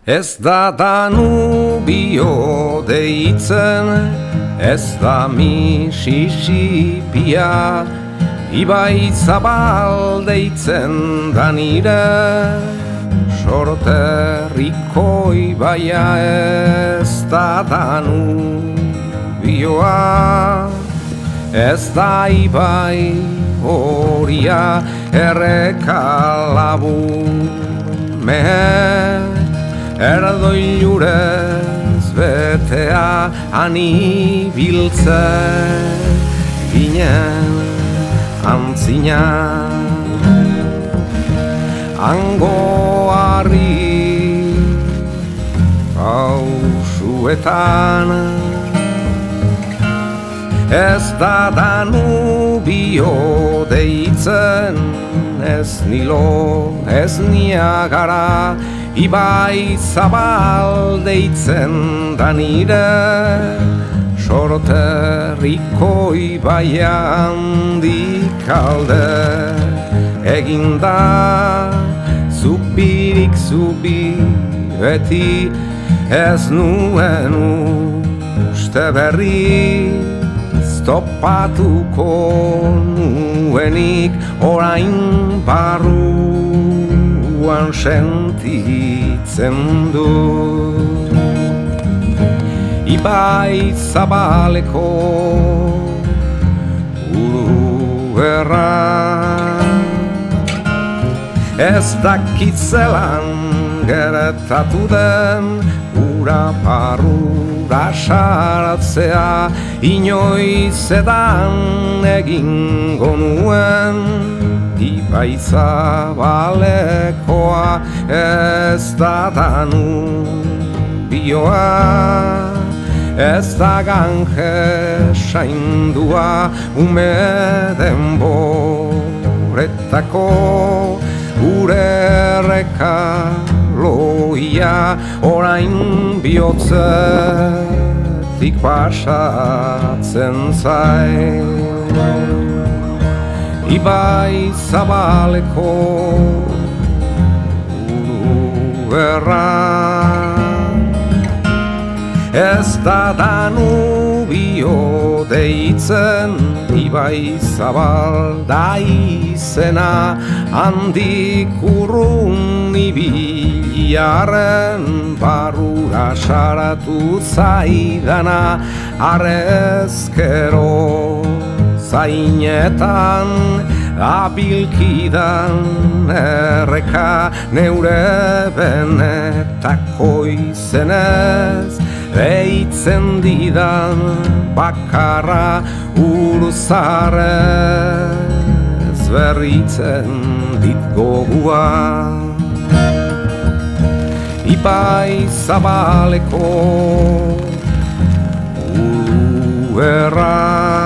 Ez da Danubio deitzen, ez da Mississipia, ibai zabal deitzen da nire, sorterriko ibaia. Ez da Danubioa, ez da ibai horia, erreka labume, erdoilurez betea, ani biltzen ginen antzina. Hango harri pausuetan, ez da Danubio deitzen, ez Nilo, ez Niagara, ibai zabal deitzen da nire, sorterriko ibaia handik alde eginda, zubirik zubi beti, ez nuen uste berriz topatuko nuenik, orain barruan sentitzen dut. Ibai zabaleko uru erra, ez dakit zelan gertatu den ura barrura saratzea, inoiz edan egingo nuen ibai zabalekoa. Ez da Danubioa, ez da Gange saindua, ume denboretako gure erreka loia, orain bihotzetik pasatzen zait. Ibai zabaleko uru erra, ez da Danubio deitzen, ibai zabal da izena, handik urrun ibiliaren barrura saratu zaidana, arrezkero zainetan abilkidan erreka, neure benetako izenez deitzen didan bakarra, urzarez berritzen dit gogua. Ibai zabaleko uru erra,